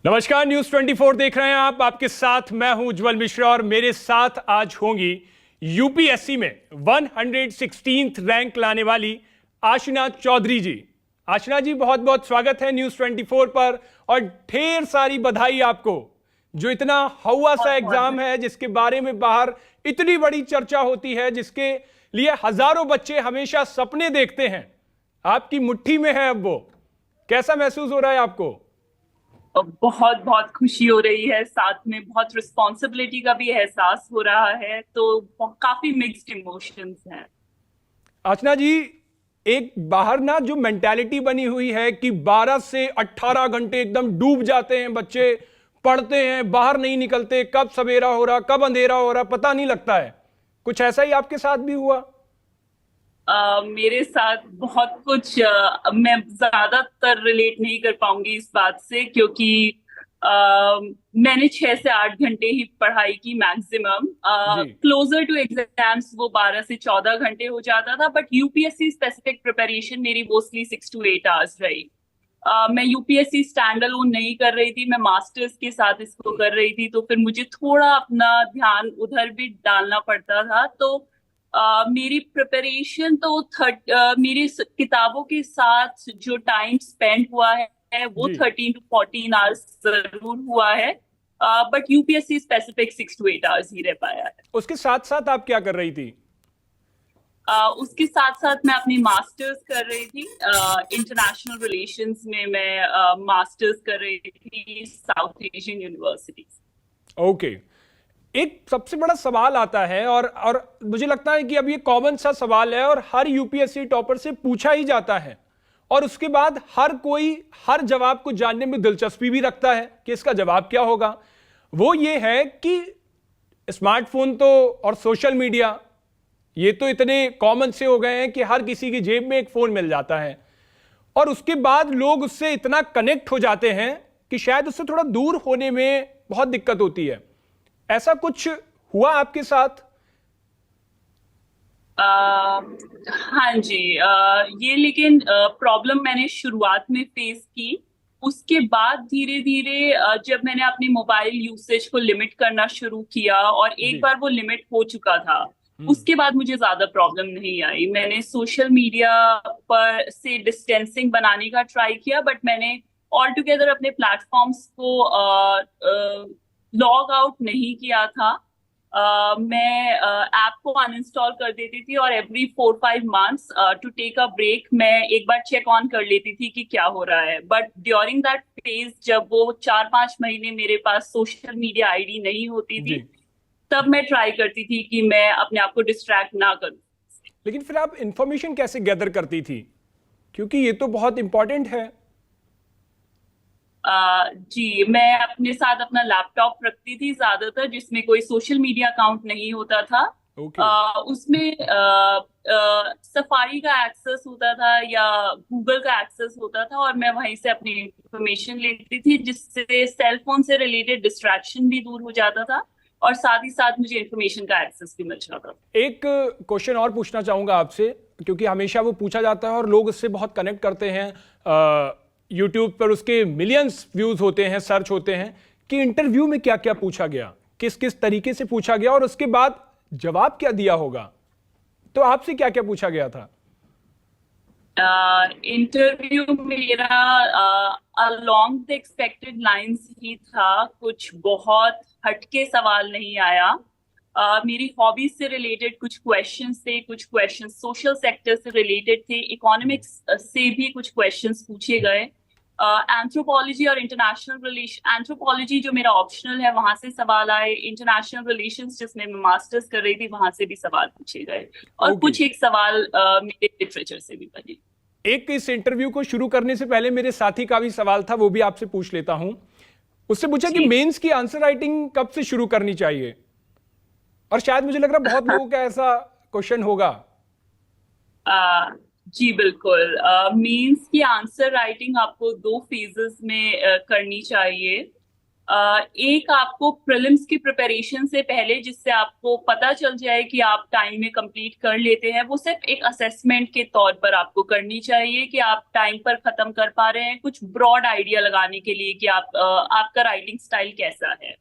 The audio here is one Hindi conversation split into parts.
नमस्कार, न्यूज 24 देख रहे हैं आप। आपके साथ मैं हूं उज्जवल मिश्रा और मेरे साथ आज होंगी यूपीएससी में 116th रैंक लाने वाली आशना चौधरी जी। आशना जी, बहुत बहुत स्वागत है न्यूज 24 पर और ढेर सारी बधाई आपको। जो इतना हवा सा बहुत बहुत एग्जाम है जिसके बारे में बाहर इतनी बड़ी चर्चा होती है, जिसके लिए हजारों बच्चे हमेशा सपने देखते हैं, आपकी मुट्ठी में है अब वो। कैसा महसूस हो रहा है आपको? बहुत बहुत खुशी हो रही है, साथ में बहुत रिस्पॉन्सिबिलिटी का भी एहसास हो रहा है, तो काफी मिक्स्ड इमोशंस हैं। अर्चना जी, एक बाहर ना जो मेंटालिटी बनी हुई है कि 12 से 18 घंटे एकदम डूब जाते हैं बच्चे, पढ़ते हैं, बाहर नहीं निकलते, कब सवेरा हो रहा कब अंधेरा हो रहा पता नहीं लगता है। कुछ ऐसा ही आपके साथ भी हुआ? मेरे साथ बहुत कुछ मैं ज्यादातर रिलेट नहीं कर पाऊंगी इस बात से, क्योंकि मैंने 6 से 8 घंटे ही पढ़ाई की मैक्सिमम। जी। क्लोजर टू एग्जाम्स वो 12 से 14 घंटे हो जाता था, बट यूपीएससी स्पेसिफिक प्रिपरेशन मेरी मोस्टली 6 to 8 आवर्स रही। मैं यूपीएससी स्टैंड अलोन नहीं कर रही थी, मैं मास्टर्स के साथ इसको कर रही थी, तो फिर मुझे थोड़ा अपना ध्यान उधर भी डालना पड़ता था। तो मेरी प्रिपरेशन तो मेरी किताबों के साथ जो टाइम स्पेंड हुआ है वो जी। 13 to 14 आवर्स जरूर हुआ है, but UPSC specific 6 to 8 hours ही रह पाया है। उसके साथ साथ आप क्या कर रही थी? उसके साथ साथ मैं अपनी मास्टर्स कर रही थी इंटरनेशनल रिलेशंस में। मैं मास्टर्स कर रही थी साउथ एशियन यूनिवर्सिटी। ओके। एक सबसे बड़ा सवाल आता है और मुझे लगता है कि अब ये कॉमन सा सवाल है और हर यूपीएससी टॉपर से पूछा ही जाता है, और उसके बाद हर कोई हर जवाब को जानने में दिलचस्पी भी रखता है कि इसका जवाब क्या होगा। वो ये है कि स्मार्टफोन तो और सोशल मीडिया ये तो इतने कॉमन से हो गए हैं कि हर किसी की जेब में एक फोन मिल जाता है, और उसके बाद लोग उससे इतना कनेक्ट हो जाते हैं कि शायद उससे थोड़ा दूर होने में बहुत दिक्कत होती है। ऐसा कुछ हुआ आपके साथ? हाँ जी। ये लेकिन प्रॉब्लम मैंने शुरुआत में फेस की। उसके बाद धीरे धीरे जब मैंने अपनी मोबाइल यूसेज को लिमिट करना शुरू किया और एक जी। बार वो लिमिट हो चुका था, हम्म। उसके बाद मुझे ज्यादा प्रॉब्लम नहीं आई। मैंने सोशल मीडिया पर से डिस्टेंसिंग बनाने का ट्राई किया, बट मैंने ऑल टुगेदर अपने प्लेटफॉर्म्स को लॉग आउट नहीं किया था। मैं ऐप को अनइंस्टॉल कर देती थी और every 4-5 months to take a break मैं एक बार चेक ऑन कर लेती थी कि क्या हो रहा है। बट ड्यूरिंग दैट फेज, जब वो 4-5 महीने मेरे पास सोशल मीडिया आईडी नहीं होती जी। थी, तब मैं ट्राई करती थी कि मैं अपने आप को डिस्ट्रैक्ट ना करूं। लेकिन फिर आप इंफॉर्मेशन कैसे गैदर करती थी, क्योंकि ये तो बहुत इंपॉर्टेंट है। जी, मैं अपने साथ अपना लैपटॉप रखती थी ज्यादातर, जिसमें कोई सोशल मीडिया अकाउंट नहीं होता था। ओके। उसमें सफारी का एक्सेस होता था या गूगल का एक्सेस होता था, और मैं वहीं से अपनी इंफॉर्मेशन लेती थी, जिससे सेल फोन से रिलेटेड डिस्ट्रैक्शन भी दूर हो जाता था और साथ ही साथ मुझे इंफॉर्मेशन का एक्सेस भी मिल जाता था। एक क्वेश्चन और पूछना चाहूंगा आपसे, क्योंकि हमेशा वो पूछा जाता है और लोग उससे बहुत कनेक्ट करते हैं। यूट्यूब पर उसके मिलियंस व्यूज होते हैं, सर्च होते हैं कि इंटरव्यू में क्या क्या पूछा गया, किस किस तरीके से पूछा गया और उसके बाद जवाब क्या दिया होगा। तो आपसे क्या क्या पूछा गया था? इंटरव्यू मेरा अलोंग द एक्सपेक्टेड लाइंस ही था, कुछ बहुत हटके सवाल नहीं आया। मेरी हॉबीज से रिलेटेड कुछ क्वेश्चंस थे, कुछ क्वेश्चंस सोशल सेक्टर से रिलेटेड थे, इकोनॉमिक्स से भी कुछ क्वेश्चंस पूछे गए। एंथ्रोपोलॉजी और इंटरनेशनल रिलेशन, एंथ्रोपोलॉजी जो मेरा ऑप्शनल है वहां से सवाल आए, इंटरनेशनल रिलेशंस जिसमें मैं मास्टर्स कर रही थी वहां से भी सवाल पूछे गए, और ओके। कुछ एक सवाल मेरे लिटरेचर से भी बने। एक इस इंटरव्यू को शुरू करने से पहले मेरे साथी का भी सवाल था, वो भी आपसे पूछ लेता हूं। उससे पूछा कि जी। मेंस की आंसर राइटिंग कब से शुरू करनी चाहिए, और शायद मुझे लग रहा है बहुत लोगों का ऐसा क्वेश्चन होगा। आ, जी बिल्कुल। मीन्स की आंसर राइटिंग आपको 2 फेजेस में करनी चाहिए। एक आपको प्रीलिम्स की प्रिपरेशन से पहले, जिससे आपको पता चल जाए कि आप टाइम में कंप्लीट कर लेते हैं, वो सिर्फ एक असेसमेंट के तौर पर आपको करनी चाहिए कि आप टाइम पर खत्म कर पा रहे हैं, कुछ ब्रॉड आइडिया लगाने के लिए कि आपका राइटिंग स्टाइल कैसा है।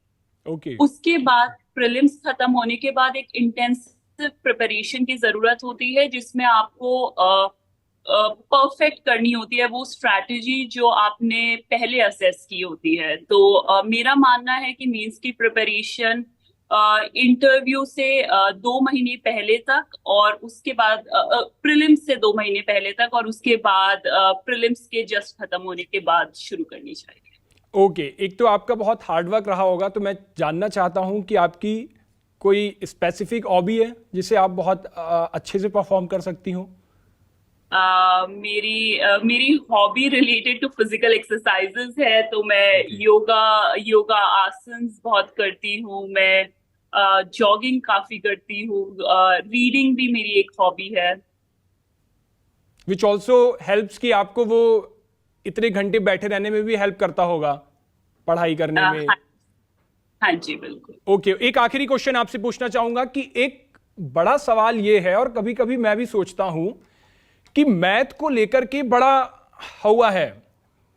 उसके बाद प्रीलिम्स खत्म होने के बाद एक इंटेंसिव प्रिपरेशन की जरूरत होती है, जिसमें आपको परफेक्ट करनी होती है वो स्ट्रैटेजी जो आपने पहले असेस की होती है। तो मेरा मानना है कि मेंस की प्रिपरेशन इंटरव्यू से 2 महीने पहले तक, और उसके बाद प्रीलिम्स से 2 महीने पहले तक, और उसके बाद प्रीलिम्स के जस्ट खत्म होने के बाद शुरू करनी चाहिए। ओके, एक तो आपका बहुत हार्डवर्क रहा होगा, तो मैं जानना चाहता हूं कि आपकी कोई स्पेसिफिक हॉबी है जिसे आप बहुत अच्छे से परफॉर्म कर सकती हो? मेरी hobby related to physical exercises है, तो मैं योगा आसन्स बहुत करती हूँ, मैं जॉगिंग काफी करती हूँ, रीडिंग भी मेरी एक हॉबी है। विच ऑल्सो हेल्प्स कि आपको वो इतने घंटे बैठे रहने में भी हेल्प करता होगा पढ़ाई करने में। हाँ जी, बिल्कुल। ओके, एक आखिरी क्वेश्चन आपसे पूछना चाहूंगा कि एक बड़ा सवाल ये है, और कभी कभी मैं भी सोचता हूं कि मैथ को लेकर के बड़ा हुआ है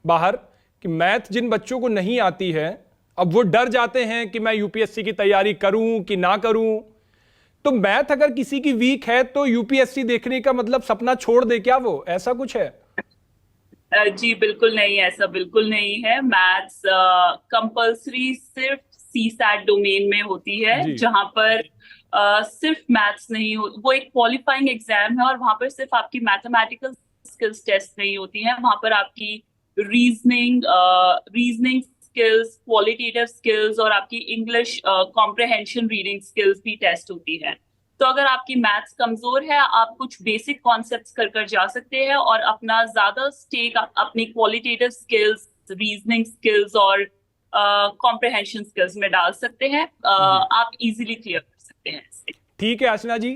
बाहर, कि मैथ जिन बच्चों को नहीं आती है, अब वो डर जाते हैं कि मैं यूपीएससी की तैयारी करूं कि ना करूं। तो मैथ अगर किसी की वीक है तो यूपीएससी देखने का मतलब सपना छोड़ दे क्या वो, ऐसा कुछ है? जी बिल्कुल नहीं, ऐसा बिल्कुल नहीं है। मैथ्स कंपल्सरी सिर्फ सीसैट डोमेन में होती है, जहां पर सिर्फ मैथ्स नहीं हो, वो एक क्वालिफाइंग एग्जाम है, और वहां पर सिर्फ आपकी मैथमेटिकल स्किल्स टेस्ट नहीं होती हैं, वहां पर आपकी रीजनिंग स्किल्स, क्वालिटेटिव स्किल्स और आपकी इंग्लिश कॉम्प्रहेंशन रीडिंग स्किल्स भी टेस्ट होती है। तो अगर आपकी मैथ्स कमजोर है, आप कुछ बेसिक कॉन्सेप्ट्स कर जा सकते हैं और अपना ज्यादा स्टेक अपनी क्वालिटेटिव स्किल्स, रीजनिंग स्किल्स और कॉम्प्रहेंशन स्किल्स में डाल सकते हैं। आप इजीली क्लियर कर सकते हैं। ठीक है आसना जी,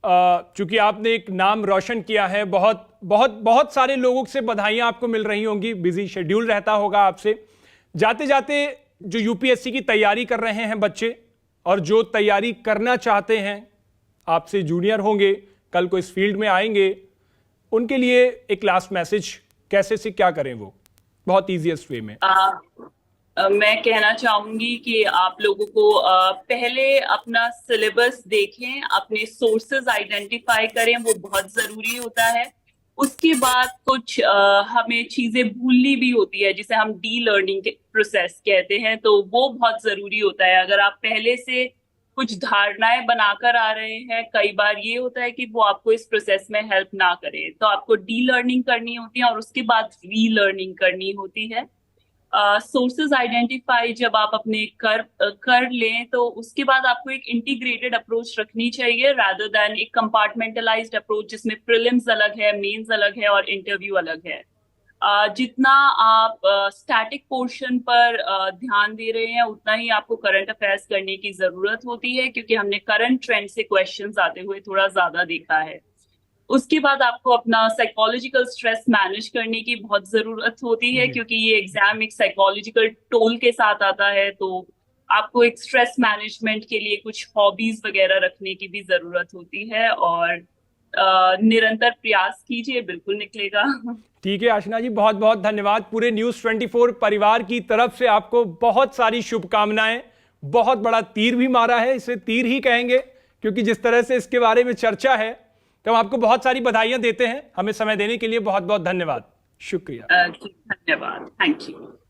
चूंकि आपने एक नाम रोशन किया है, बहुत बहुत बहुत सारे लोगों से बधाइयां आपको मिल रही होंगी, बिजी शेड्यूल रहता होगा आपसे। जाते जाते जो यूपीएससी की तैयारी कर रहे हैं बच्चे, और जो तैयारी करना चाहते हैं, आपसे जूनियर होंगे, कल को इस फील्ड में आएंगे, उनके लिए एक लास्ट मैसेज कैसे से क्या करें वो बहुत इजीएस्ट वे में? मैं कहना चाहूंगी कि आप लोगों को पहले अपना सिलेबस देखें, अपने सोर्सेज आइडेंटिफाई करें, वो बहुत जरूरी होता है। उसके बाद कुछ हमें चीजें भूलनी भी होती है, जिसे हम डी लर्निंग के प्रोसेस कहते हैं, तो वो बहुत जरूरी होता है। अगर आप पहले से कुछ धारणाएं बनाकर आ रहे हैं, कई बार ये होता है कि वो आपको इस प्रोसेस में हेल्प ना करे, तो आपको डी लर्निंग करनी होती है और उसके बाद री लर्निंग करनी होती है। सोर्सेज आइडेंटिफाई जब आप अपने कर लें, तो उसके बाद आपको एक इंटीग्रेटेड अप्रोच रखनी चाहिए, रादर देन एक कंपार्टमेंटलाइज्ड अप्रोच जिसमें प्रीलिम्स अलग है, मेंस अलग है और इंटरव्यू अलग है। जितना आप स्टैटिक पोर्शन पर ध्यान दे रहे हैं, उतना ही आपको करंट अफेयर्स करने की जरूरत होती है, क्योंकि हमने करंट ट्रेंड से क्वेश्चंस आते हुए थोड़ा ज्यादा देखा है। उसके बाद आपको अपना साइकोलॉजिकल स्ट्रेस मैनेज करने की बहुत जरूरत होती है, क्योंकि ये एग्जाम एक साइकोलॉजिकल टोल के साथ आता है, तो आपको एक स्ट्रेस मैनेजमेंट के लिए कुछ हॉबीज वगैरह रखने की भी जरूरत होती है, और निरंतर प्रयास कीजिए, बिल्कुल निकलेगा। ठीक है आशना जी, बहुत बहुत धन्यवाद। पूरे न्यूज़ 24 परिवार की तरफ से आपको बहुत सारी शुभकामनाएं। बहुत बड़ा तीर भी मारा है, इसे तीर ही कहेंगे, क्योंकि जिस तरह से इसके बारे में चर्चा है, तो हम आपको बहुत सारी बधाइयां देते हैं। हमें समय देने के लिए बहुत बहुत धन्यवाद, शुक्रिया। धन्यवाद, थैंक यू।